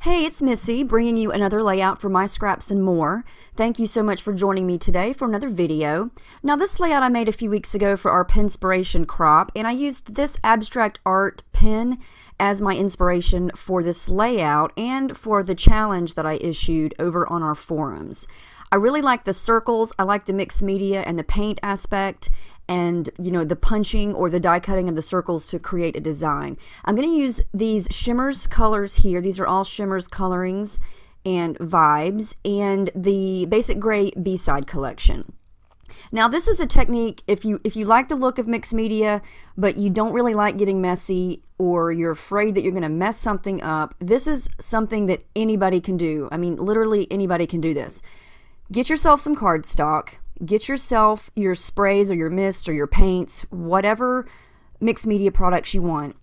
Hey, it's Missy, bringing you another layout for My Scraps and More. Thank you so much for joining me today for another video. Now, this layout I made a few weeks ago for our Penspiration crop, and I used this abstract art pen as my inspiration for this layout and for the challenge that I issued over on our forums. I really like the circles, I like the mixed media and the paint aspect, and the punching or the die cutting of the circles to create a design. I'm going to use these Shimmers colors here. These are all Shimmers colorings and vibes, and the Basic Gray B-Side collection. Now, this is a technique if you like the look of mixed media but you don't really like getting messy, or you're afraid that you're going to mess something up. This is something that anybody can do. I mean, literally anybody can do this. Get yourself some cardstock. Get yourself your sprays or your mists or your paints, whatever mixed media products you want,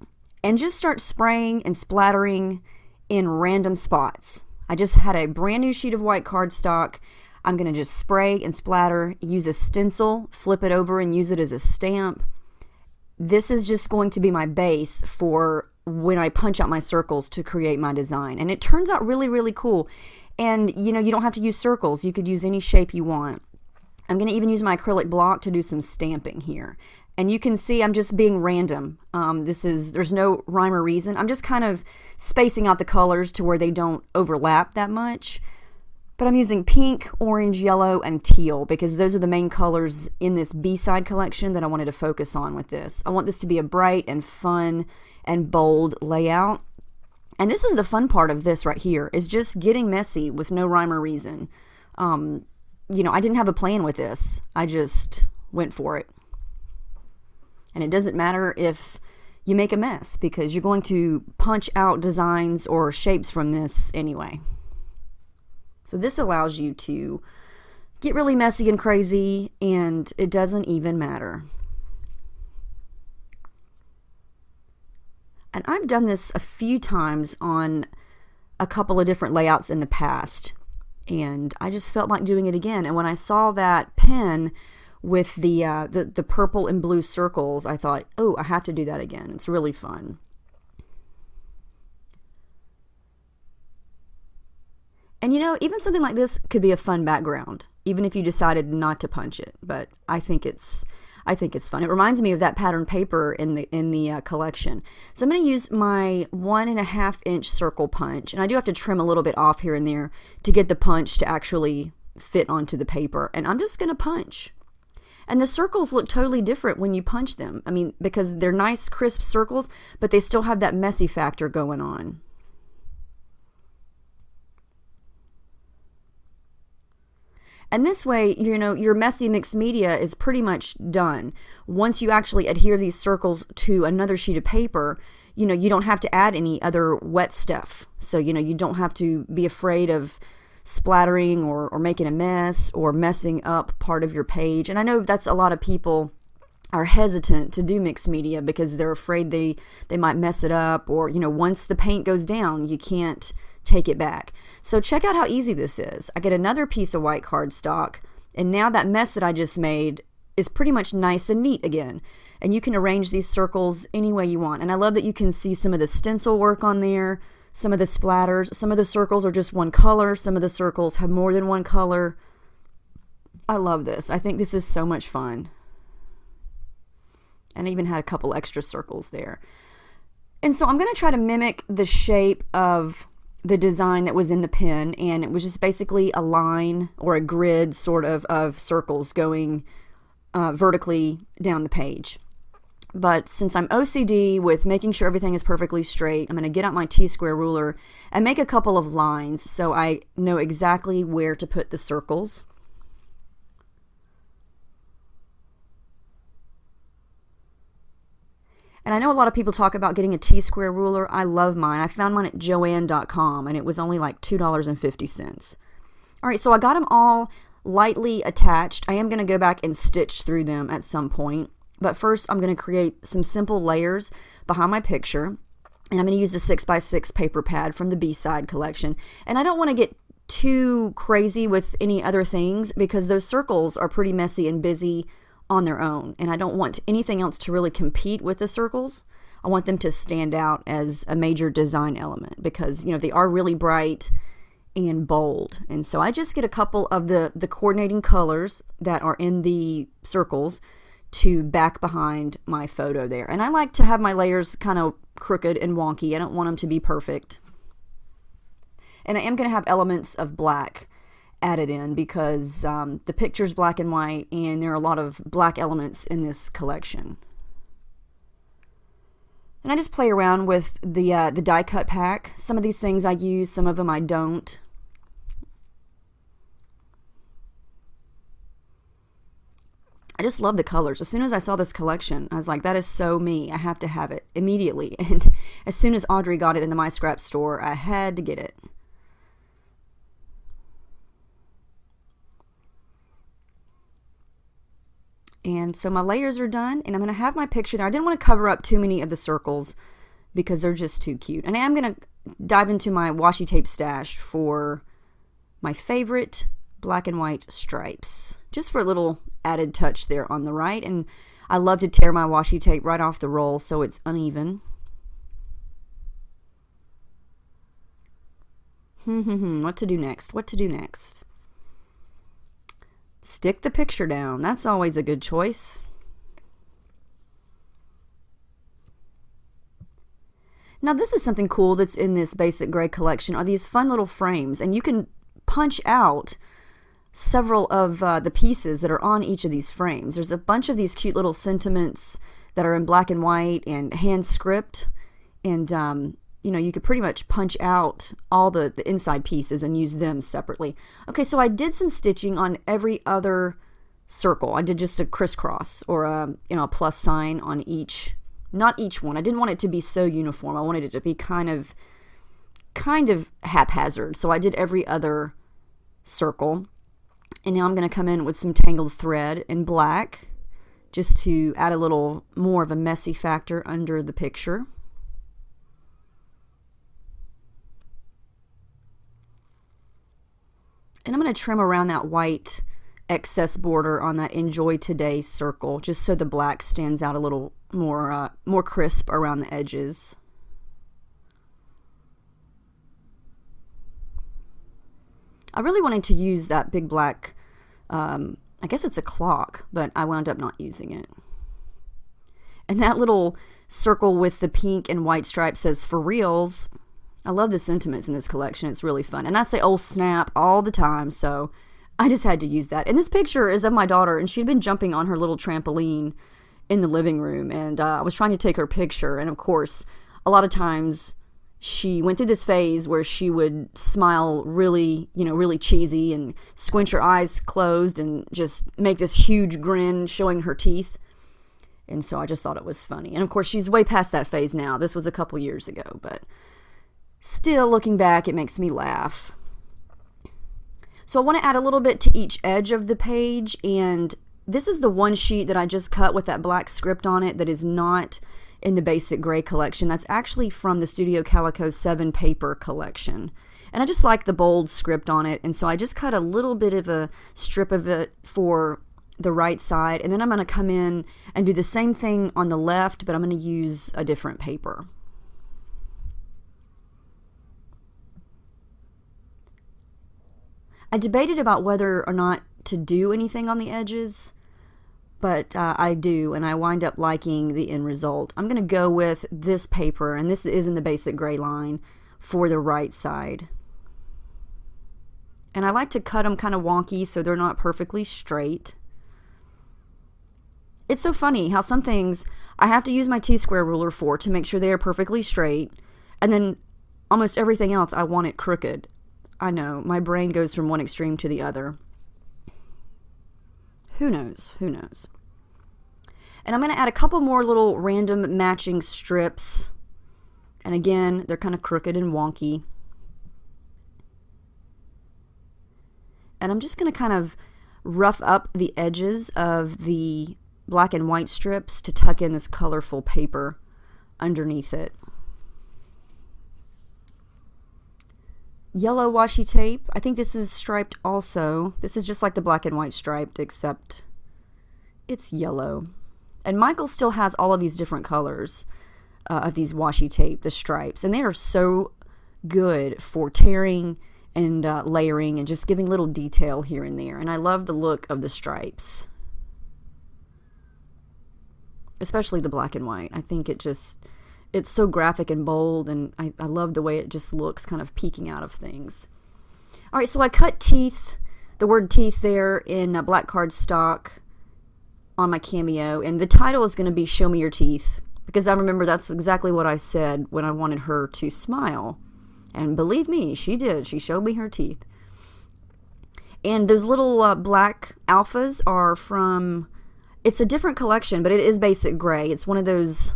and just start spraying and splattering in random spots. I just had a brand new sheet of white cardstock. I'm going to just spray and splatter, use a stencil, flip it over and use it as a stamp. This is just going to be my base for when I punch out my circles to create my design. And it turns out really, really cool. And you don't have to use circles. You could use any shape you want. I'm going to even use my acrylic block to do some stamping here. And you can see I'm just being random. There's no rhyme or reason. I'm just kind of spacing out the colors to where they don't overlap that much. But I'm using pink, orange, yellow, and teal because those are the main colors in this B-Side collection that I wanted to focus on with this. I want this to be a bright and fun and bold layout. And this is the fun part of this right here, is just getting messy with no rhyme or reason. I didn't have a plan with this. I just went for it. And it doesn't matter if you make a mess because you're going to punch out designs or shapes from this anyway. So this allows you to get really messy and crazy, and it doesn't even matter. And I've done this a few times on a couple of different layouts in the past, and I just felt like doing it again. And when I saw that pen with the purple and blue circles, I thought, oh, I have to do that again. It's really fun. And even something like this could be a fun background, even if you decided not to punch it. But I think it's fun. It reminds me of that pattern paper in the collection. So I'm going to use my 1.5 inch circle punch, and I do have to trim a little bit off here and there to get the punch to actually fit onto the paper. And I'm just going to punch. And the circles look totally different when you punch them. I mean, because they're nice, crisp circles, but they still have that messy factor going on. And this way, your messy mixed media is pretty much done. Once you actually adhere these circles to another sheet of paper, you don't have to add any other wet stuff. So, you don't have to be afraid of splattering or making a mess or messing up part of your page. And I know that's a lot of people are hesitant to do mixed media because they're afraid they might mess it up, or, once the paint goes down, you can't take it back. So check out how easy this is. I get another piece of white cardstock, and now that mess that I just made is pretty much nice and neat again. And you can arrange these circles any way you want. And I love that you can see some of the stencil work on there, some of the splatters. Some of the circles are just one color. Some of the circles have more than one color. I love this. I think this is so much fun. And I even had a couple extra circles there. And so I'm going to try to mimic the shape of the design that was in the pen, and it was just basically a line or a grid sort of circles going vertically down the page. But since I'm OCD with making sure everything is perfectly straight, I'm going to get out my T-square ruler and make a couple of lines so I know exactly where to put the circles. And I know a lot of people talk about getting a T-square ruler. I love mine. I found mine at Joann.com, and it was only like $2.50. All right, so I got them all lightly attached. I am going to go back and stitch through them at some point. But first, I'm going to create some simple layers behind my picture. And I'm going to use the 6x6 paper pad from the B-Side collection. And I don't want to get too crazy with any other things because those circles are pretty messy and busy on their own, and I don't want anything else to really compete with the circles. I want them to stand out as a major design element because, you know, they are really bright and bold. And so I just get a couple of the coordinating colors that are in the circles to back behind my photo there. And I like to have my layers kind of crooked and wonky. I don't want them to be perfect. And I am going to have elements of black added in because the picture's black and white, and there are a lot of black elements in this collection. And I just play around with the die cut pack. Some of these things I use, some of them I don't. I just love the colors. As soon as I saw this collection, I was like, that is so me. I have to have it immediately. And as soon as Audrey got it in the My Scrap store, I had to get it. And so my layers are done, and I'm going to have my picture there. I didn't want to cover up too many of the circles because they're just too cute. And I am going to dive into my washi tape stash for my favorite black and white stripes, just for a little added touch there on the right. And I love to tear my washi tape right off the roll so it's uneven. What to do next? What to do next? Stick the picture down. That's always a good choice. Now this is something cool that's in this Basic Gray collection, are these fun little frames, and you can punch out several of the pieces that are on each of these frames. There's a bunch of these cute little sentiments that are in black and white and hand script, and you know, you could pretty much punch out all the inside pieces and use them separately. Okay, so I did some stitching on every other circle. I did just a crisscross or a, you know, a plus sign on each, not each one. I didn't want it to be so uniform. I wanted it to be kind of haphazard. So I did every other circle. And now I'm going to come in with some tangled thread in black just to add a little more of a messy factor under the picture. And I'm going to trim around that white excess border on that Enjoy Today circle, just so the black stands out a little more crisp around the edges. I really wanted to use that big black, I guess it's a clock, but I wound up not using it. And that little circle with the pink and white stripe says "For Reals." I love the sentiments in this collection. It's really fun. And I say "oh snap" all the time, so I just had to use that. And this picture is of my daughter, and she'd been jumping on her little trampoline in the living room, and I was trying to take her picture. And of course, a lot of times she went through this phase where she would smile really, really cheesy and squint her eyes closed and just make this huge grin showing her teeth. And so I just thought it was funny. And of course, she's way past that phase now. This was a couple years ago, but still, looking back, it makes me laugh. So I want to add a little bit to each edge of the page, and this is the one sheet that I just cut with that black script on it that is not in the Basic Gray collection. That's actually from the Studio Calico 7 paper collection. And I just like the bold script on it, and so I just cut a little bit of a strip of it for the right side, and then I'm going to come in and do the same thing on the left, but I'm going to use a different paper. I debated about whether or not to do anything on the edges, but I do, and I wind up liking the end result. I'm going to go with this paper, and this is in the Basic Gray line, for the right side. And I like to cut them kind of wonky so they're not perfectly straight. It's so funny how some things I have to use my T-square ruler for to make sure they are perfectly straight, and then almost everything else I want it crooked. I know, my brain goes from one extreme to the other. Who knows? Who knows? And I'm going to add a couple more little random matching strips. And again, they're kind of crooked and wonky. And I'm just going to kind of rough up the edges of the black and white strips to tuck in this colorful paper underneath it. Yellow washi tape. I think this is striped also. This is just like the black and white striped, except it's yellow. And Michael still has all of these different colors. of these washi tape, the stripes. And they are so good for tearing and layering and just giving little detail here and there. And I love the look of the stripes, especially the black and white. I think it's so graphic and bold, and I love the way it just looks kind of peeking out of things. All right, so I cut teeth, the word teeth there in black cardstock on my Cameo, and the title is going to be Show Me Your Teeth, because I remember that's exactly what I said when I wanted her to smile. And believe me, she did. She showed me her teeth. And those little black alphas are from, it's a different collection, but it is basic gray. It's one of those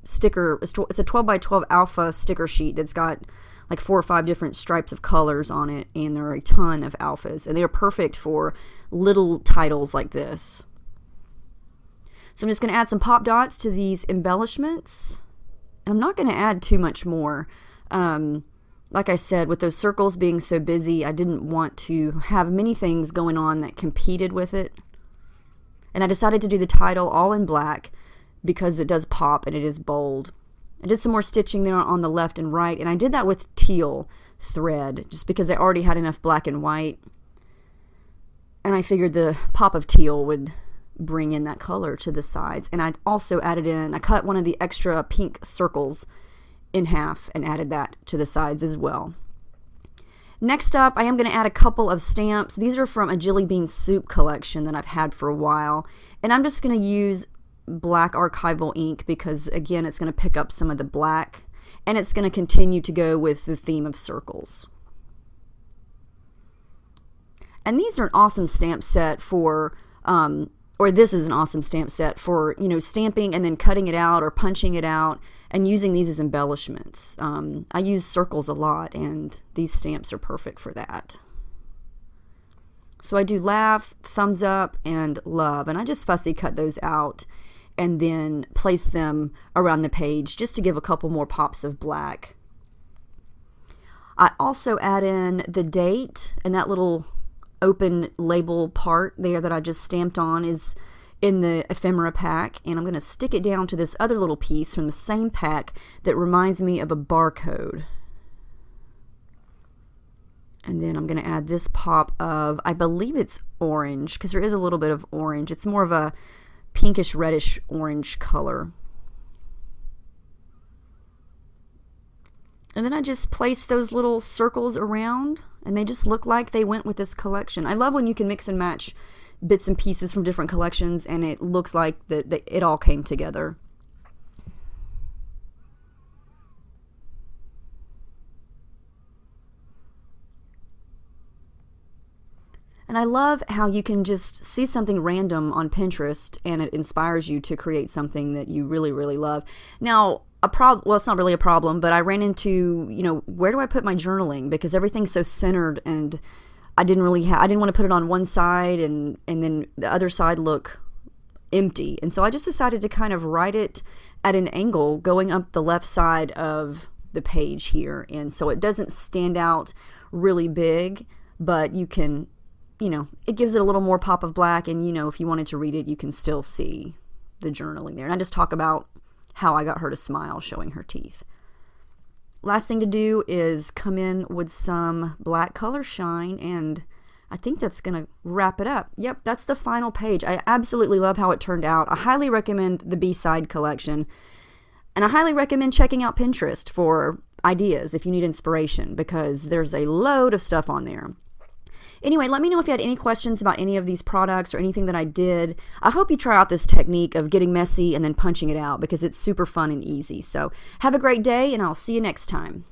it's a 12 by 12 alpha sticker sheet that's got like 4 or 5 different stripes of colors on it, and there are a ton of alphas, and they are perfect for little titles like this. So I'm just going to add some pop dots to these embellishments, and I'm not going to add too much more. Like I said, with those circles being so busy, I didn't want to have many things going on that competed with it. And I decided to do the title all in black because it does pop and it is bold. I did some more stitching there on the left and right, and I did that with teal thread just because I already had enough black and white. And I figured the pop of teal would bring in that color to the sides. And I also added in, I cut one of the extra pink circles in half and added that to the sides as well. Next up, I am going to add a couple of stamps. These are from a Jelly Bean Soup collection that I've had for a while, and I'm just going to use black archival ink because, again, it's going to pick up some of the black, and it's going to continue to go with the theme of circles. And these are an awesome stamp set for or this is an awesome stamp set for, stamping and then cutting it out or punching it out and using these as embellishments. I use circles a lot, and these stamps are perfect for that. So I do laugh, thumbs up, and love, and I just fussy cut those out and then place them around the page just to give a couple more pops of black. I also add in the date, and that little open label part there that I just stamped on is in the ephemera pack, and I'm going to stick it down to this other little piece from the same pack that reminds me of a barcode. And then I'm going to add this pop of, I believe it's orange, because there is a little bit of orange. It's more of a pinkish reddish orange color. And then I just place those little circles around, and they just look like they went with this collection. I love when you can mix and match bits and pieces from different collections, and it looks like that it all came together. And I love how you can just see something random on Pinterest and it inspires you to create something that you really, really love. Now, well, it's not really a problem, but I ran into, where do I put my journaling? Because everything's so centered, and I didn't want to put it on one side and then the other side look empty. And so I just decided to kind of write it at an angle going up the left side of the page here. And so it doesn't stand out really big, but you can, it gives it a little more pop of black, and, if you wanted to read it, you can still see the journaling there. And I just talk about how I got her to smile showing her teeth. Last thing to do is come in with some black color shine, and I think that's going to wrap it up. Yep, that's the final page. I absolutely love how it turned out. I highly recommend the B-Side collection, and I highly recommend checking out Pinterest for ideas if you need inspiration, because there's a load of stuff on there. Anyway, let me know if you had any questions about any of these products or anything that I did. I hope you try out this technique of getting messy and then punching it out, because it's super fun and easy. So have a great day, and I'll see you next time.